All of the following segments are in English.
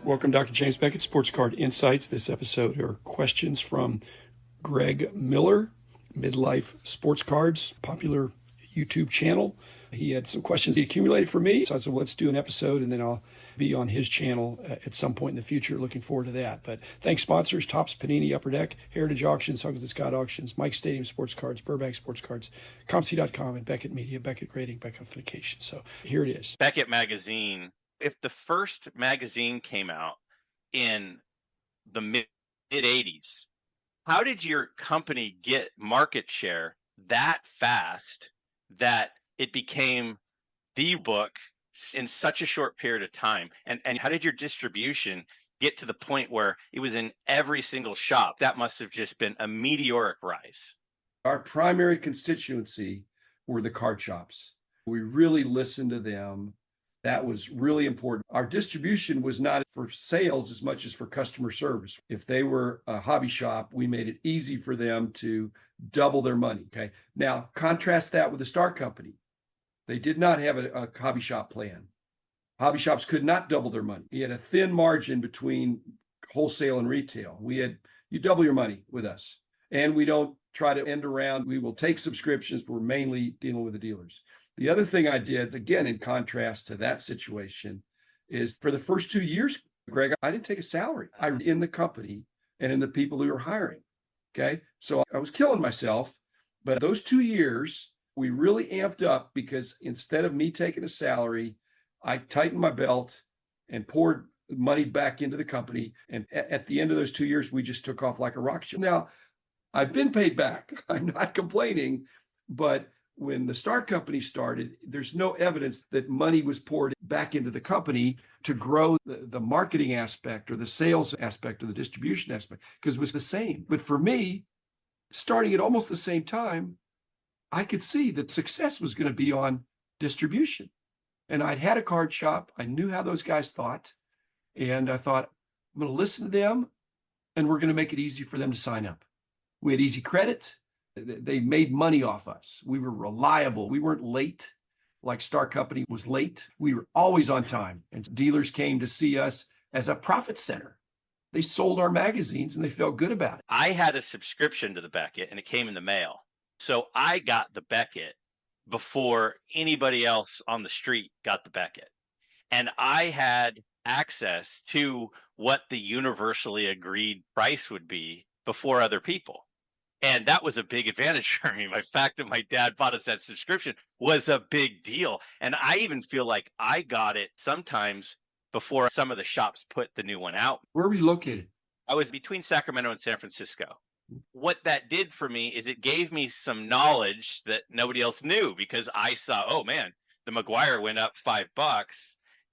Welcome, Dr. James Beckett, Sports Card Insights. This episode are questions from Graig Miller, MidLife Sports Cards, popular YouTube channel. He had some questions he accumulated for me, so I said, well, let's do an episode, and then I'll be on his channel at some point in the future. Looking forward to that. But thanks, sponsors: Topps, Panini, Upper Deck, Heritage Auctions, Huggins and Scott Auctions, Mike Stadium Sports Cards, Burbank Sports Cards, ComC.com, and Beckett Media, Beckett Grading, Beckett Authentication. So here it is. Beckett Magazine. If the first magazine came out in the mid 80s, how did your company get market share that fast that it became the book in such a short period of time? And how did your distribution get to the point where it was in every single shop? That must have just been a meteoric rise. Our primary constituency were the card shops. We really listened to them. That was really important. Our distribution was not for sales as much as for customer service. If they were a hobby shop, we made it easy for them to double their money. Okay. Now, contrast that with the Star Company. They did not have a hobby shop plan. Hobby shops could not double their money. You had a thin margin between wholesale and retail. You double your money with us. And we don't try to end around. We will take subscriptions, but we're mainly dealing with the dealers. The other thing I did, again, in contrast to that situation, is for the first 2 years, Greg, I didn't take a salary. I was in the company and in the people who were hiring. Okay. So I was killing myself. But those 2 years, we really amped up because instead of me taking a salary, I tightened my belt and poured money back into the company. And at the end of those 2 years, we just took off like a rocket ship. Now, I've been paid back. I'm not complaining, but when the Star Company started, there's no evidence that money was poured back into the company to grow the marketing aspect or the sales aspect or the distribution aspect, because it was the same. But for me, starting at almost the same time, I could see that success was going to be on distribution. And I'd had a card shop. I knew how those guys thought. And I thought, I'm going to listen to them, and we're going to make it easy for them to sign up. We had easy credit. They made money off us. We were reliable. We weren't late like Star Company was late. We were always on time. And dealers came to see us as a profit center. They sold our magazines and they felt good about it. I had a subscription to the Beckett and it came in the mail. So I got the Beckett before anybody else on the street got the Beckett. And I had access to what the universally agreed price would be before other people. And that was a big advantage for me. The fact that my dad bought us that subscription was a big deal. And I even feel like I got it sometimes before some of the shops put the new one out. Where were you located? I was between Sacramento and San Francisco. What that did for me is it gave me some knowledge that nobody else knew, because I saw, oh man, the McGuire went up $5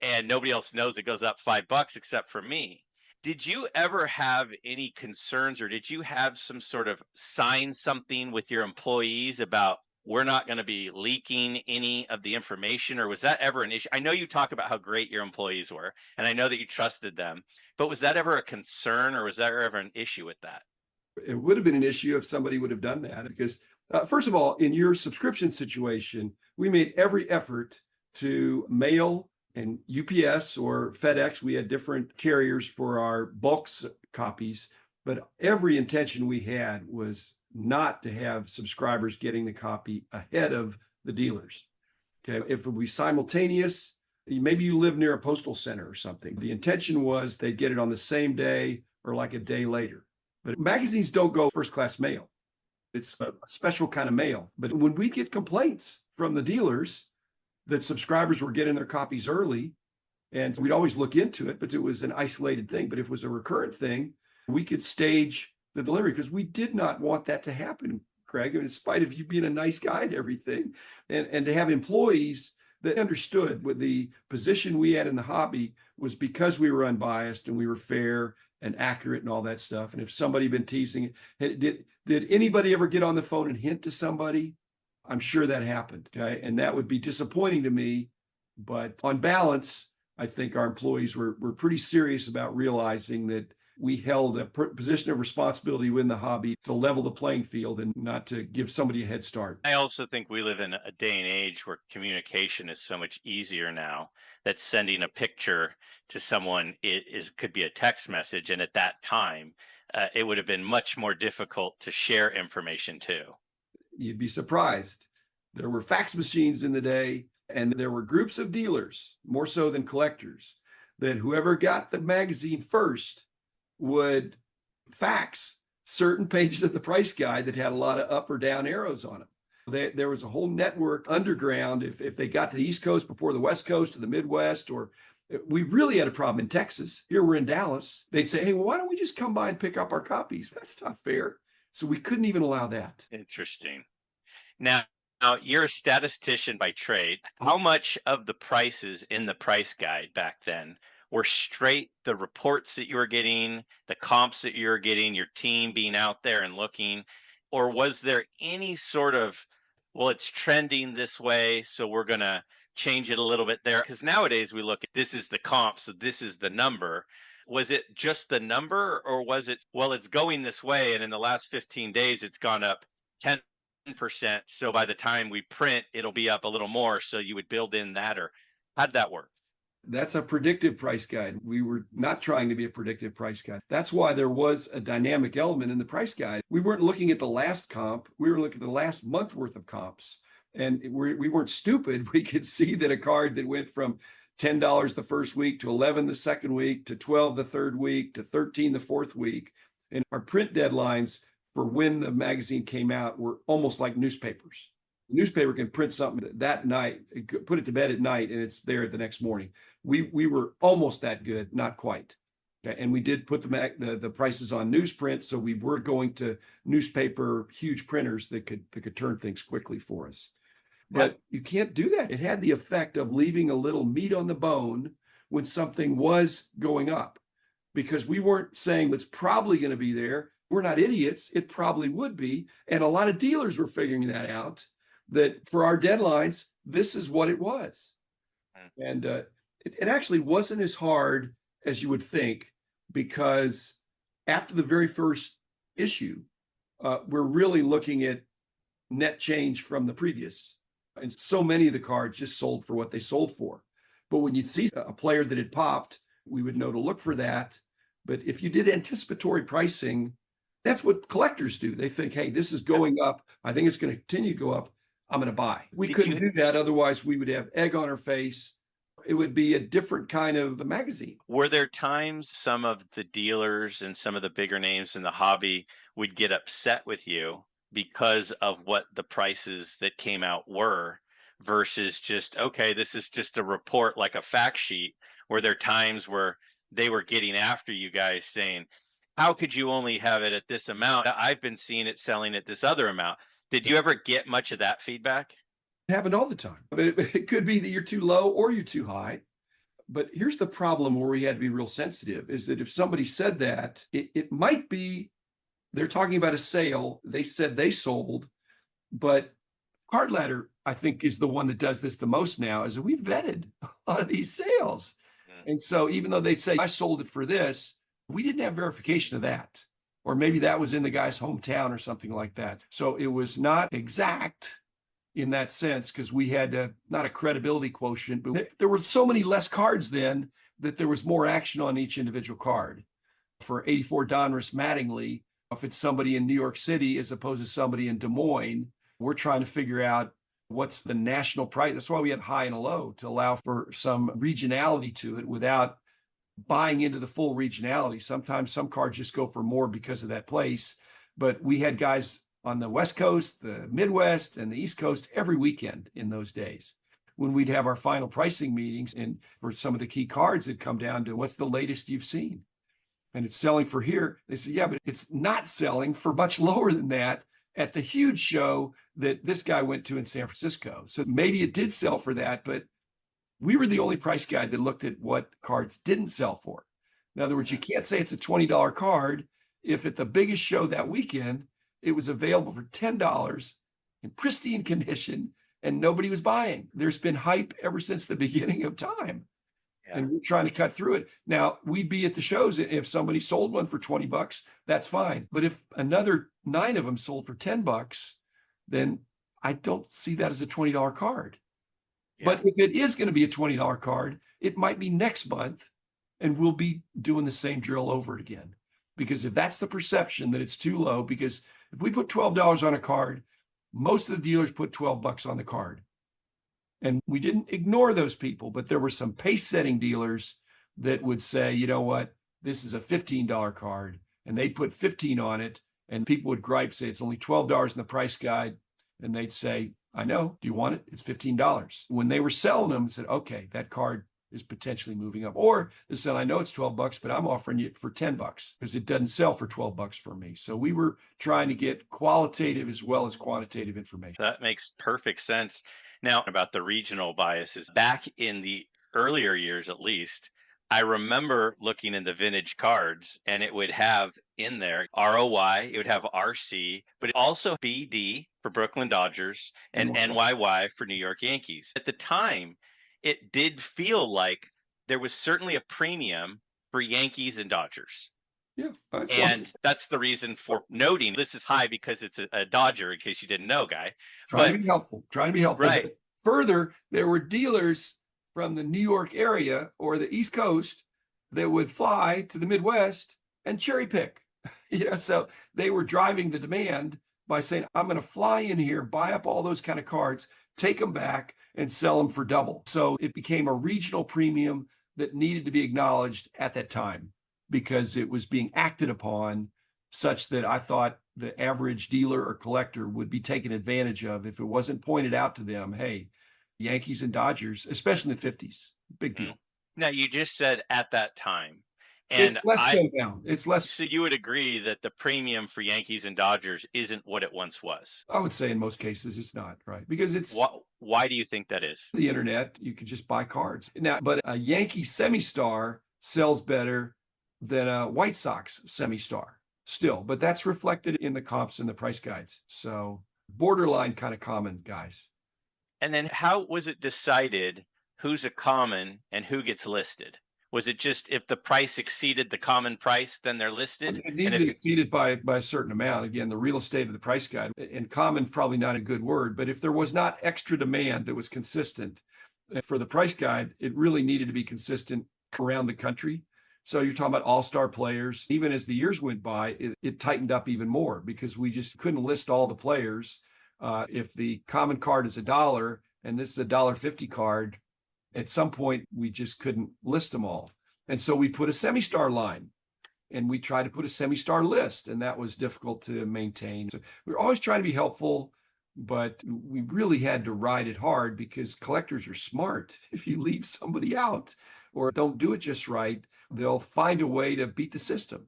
and nobody else knows it goes up $5 except for me. Did you ever have any concerns, or did you have some sort of sign something with your employees about we're not going to be leaking any of the information, or was that ever an issue? I know you talk about how great your employees were, and I know that you trusted them, but was that ever a concern, or was there ever an issue with that? It would have been an issue if somebody would have done that, because first of all, in your subscription situation, we made every effort to mail, and UPS or FedEx, we had different carriers for our bulk copies, but every intention we had was not to have subscribers getting the copy ahead of the dealers. Okay, if it would be simultaneous, maybe you live near a postal center or something. The intention was they'd get it on the same day or like a day later. But magazines don't go first class mail. It's a special kind of mail. But when we get complaints from the dealers that subscribers were getting their copies early, and we'd always look into it, but it was an isolated thing. But if it was a recurrent thing, we could stage the delivery, because we did not want that to happen, Craig, in spite of you being a nice guy and everything. And to have employees that understood what the position we had in the hobby was, because we were unbiased and we were fair and accurate and all that stuff. And if somebody had been teasing it, did anybody ever get on the phone and hint to somebody? I'm sure that happened. Okay. And that would be disappointing to me. But on balance, I think our employees were pretty serious about realizing that we held a position of responsibility within the hobby to level the playing field and not to give somebody a head start. I also think we live in a day and age where communication is so much easier now that sending a picture to someone could be a text message, and at that time, it would have been much more difficult to share information too. You'd be surprised. There were fax machines in the day, and there were groups of dealers, more so than collectors, that whoever got the magazine first would fax certain pages of the price guide that had a lot of up or down arrows on them. There was a whole network underground. If they got to the East Coast before the West Coast or the Midwest, or we really had a problem in Texas. Here we're in Dallas. They'd say, hey, well, why don't we just come by and pick up our copies? That's not fair. So we couldn't even allow that. Interesting. Now, you're a statistician by trade. How much of the prices in the price guide back then were straight the reports that you were getting, the comps that you were getting, your team being out there and looking? Or was there any sort of, well, it's trending this way, so we're going to change it a little bit there? Because nowadays we look at this is the comp, so this is the number. Was it just the number, or was it, well, it's going this way, and in the last 15 days, it's gone up 10%. So by the time we print, it'll be up a little more. So you would build in that, or how'd that work? That's a predictive price guide. We were not trying to be a predictive price guide. That's why there was a dynamic element in the price guide. We weren't looking at the last comp. We were looking at the last month worth of comps. And we weren't stupid. We could see that a card that went from $10 the first week to 11 the second week to 12 the third week to 13 the fourth week. And our print deadlines for when the magazine came out were almost like newspapers. The newspaper can print something that night, put it to bed at night, and it's there the next morning. We were almost that good, not quite. Okay? And we did put the prices on newsprint, so we were going to newspaper huge printers that could turn things quickly for us. But you can't do that. It had the effect of leaving a little meat on the bone when something was going up, because we weren't saying it's probably going to be there. We're not idiots. It probably would be. And a lot of dealers were figuring that out, that for our deadlines, this is what it was. And it actually wasn't as hard as you would think, because after the very first issue, we're really looking at net change from the previous. And so many of the cards just sold for what they sold for. But when you see a player that had popped, we would know to look for that. But if you did anticipatory pricing, that's what collectors do. They think, hey, this is going up. I think it's going to continue to go up. I'm going to buy. We couldn't do that. Otherwise, we would have egg on our face. It would be a different kind of magazine. Were there times some of the dealers and some of the bigger names in the hobby would get upset with you because of what the prices that came out were, versus just, okay, this is just a report like a fact sheet? Were there times where they were getting after you guys saying, how could you only have it at this amount? I've been seeing it selling at this other amount. Did you ever get much of that feedback? It happened all the time. But it could be that you're too low or you're too high. But here's the problem where we had to be real sensitive, is that if somebody said that, it might be they're talking about a sale. They said they sold, but Card Ladder, I think, is the one that does this the most now, is that we vetted a lot of these sales. And so even though they'd say, I sold it for this, we didn't have verification of that. Or maybe that was in the guy's hometown or something like that. So it was not exact in that sense, because we had not a credibility quotient, but there were so many less cards then that there was more action on each individual card. For 84 Donruss Mattingly, if it's somebody in New York City as opposed to somebody in Des Moines, we're trying to figure out what's the national price. That's why we had high and a low, to allow for some regionality to it without buying into the full regionality. Sometimes some cards just go for more because of that place. But we had guys on the West Coast, the Midwest, and the East Coast every weekend in those days, when we'd have our final pricing meetings. And for some of the key cards, it'd come down to, what's the latest you've seen? And it's selling for here. They said, yeah, but it's not selling for much lower than that at the huge show that this guy went to in San Francisco. So maybe it did sell for that, but we were the only price guide that looked at what cards didn't sell for. In other words, you can't say it's a $20 card if at the biggest show that weekend, it was available for $10 in pristine condition and nobody was buying. There's been hype ever since the beginning of time. Yeah. and we're trying to cut through it. Now, we'd be at the shows. If somebody sold one for 20 bucks, that's fine. But if another 9 of them sold for 10 bucks, then I don't see that as a $20 card. But if it is going to be a $20 card, it might be next month, and we'll be doing the same drill over again. Because if that's the perception that it's too low, because if we put $12 on a card, most of the dealers put 12 bucks on the card. And we didn't ignore those people, but there were some pace setting dealers that would say, you know what, this is a $15 card, and they put 15 on it, and people would gripe, say it's only $12 in the price guide, and they'd say, I know, do you want it? It's $15. When they were selling them, said, okay, that card is potentially moving up. Or they said, I know it's 12 bucks, but I'm offering you it for 10 bucks because it doesn't sell for 12 bucks for me. So we were trying to get qualitative as well as quantitative information. That makes perfect sense. Now, about the regional biases, back in the earlier years at least, I remember looking in the vintage cards and it would have in there ROY, it would have RC, but also BD for Brooklyn Dodgers and NYY for New York Yankees. At the time, it did feel like there was certainly a premium for Yankees and Dodgers. Yeah. And that's the reason for noting this is high because it's a Dodger, in case you didn't know, Guy. Trying to be helpful. Right. But further, there were dealers from the New York area or the East Coast that would fly to the Midwest and cherry pick. So they were driving the demand by saying, I'm going to fly in here, buy up all those kind of cards, take them back and sell them for double. So it became a regional premium that needed to be acknowledged at that time because it was being acted upon such that I thought the average dealer or collector would be taken advantage of if it wasn't pointed out to them, hey, Yankees and Dodgers, especially in the 50s, big deal. Now, you just said at that time. And it's less so now. It's less. So you would agree that the premium for Yankees and Dodgers isn't what it once was? I would say in most cases it's not, right? Because it's why do you think that is? The internet, you can just buy cards. Now, but a Yankee semi-star sells better than a White Sox semi-star still, but that's reflected in the comps and the price guides. So borderline kind of common guys. And then how was it decided who's a common and who gets listed? Was it just if the price exceeded the common price, then they're listed? It needed to be exceeded by a certain amount. Again, the real estate of the price guide, and common, probably not a good word, but if there was not extra demand that was consistent for the price guide, it really needed to be consistent around the country. So you're talking about all-star players. Even as the years went by, it tightened up even more because we just couldn't list all the players. If the common card is $1 and this is a $1.50 card, at some point we just couldn't list them all. And so we put a semi-star line and we tried to put a semi-star list, and that was difficult to maintain. So we're always trying to be helpful, but we really had to ride it hard because collectors are smart. If you leave somebody out or don't do it just right, they'll find a way to beat the system.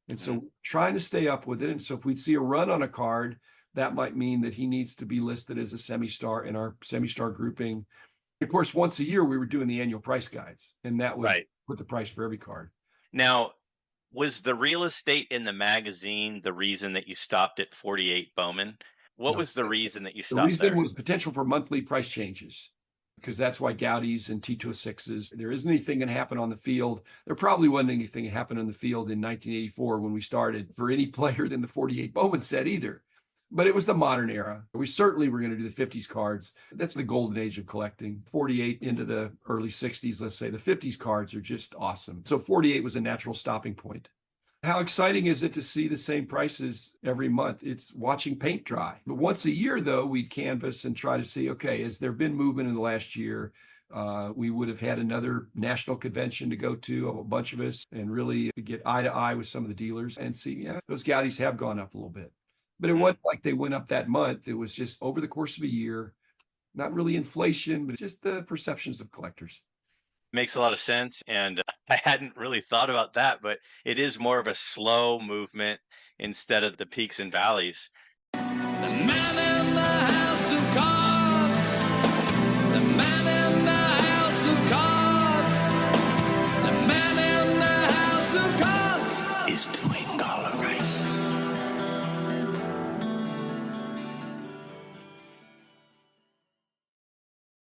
And so trying to stay up with it. And so if we'd see a run on a card, that might mean that he needs to be listed as a semi-star in our semi-star grouping. Of course, once a year, we were doing the annual price guides, and that was put the price for every card. Now, was the real estate in the magazine the reason that you stopped at 48 Bowman? What was the reason that you stopped there? The reason was potential for monthly price changes, because that's why Gaudis and T206s, there isn't anything going to happen on the field. There probably wasn't anything that happened on the field in 1984 when we started for any players in the 48 Bowman set either. But it was the modern era. We certainly were going to do the 50s cards. That's the golden age of collecting. 48 into the early 60s, let's say. The 50s cards are just awesome. So 48 was a natural stopping point. How exciting is it to see the same prices every month? It's watching paint dry. But once a year, though, we'd canvass and try to see, okay, has there been movement in the last year? We would have had another national convention to go to, a bunch of us, and really get eye to eye with some of the dealers and see, yeah, those Gaudis have gone up a little bit. But it wasn't like they went up that month. It was just over the course of a year, not really inflation, but just the perceptions of collectors. Makes a lot of sense. And I hadn't really thought about that, but it is more of a slow movement instead of the peaks and valleys. The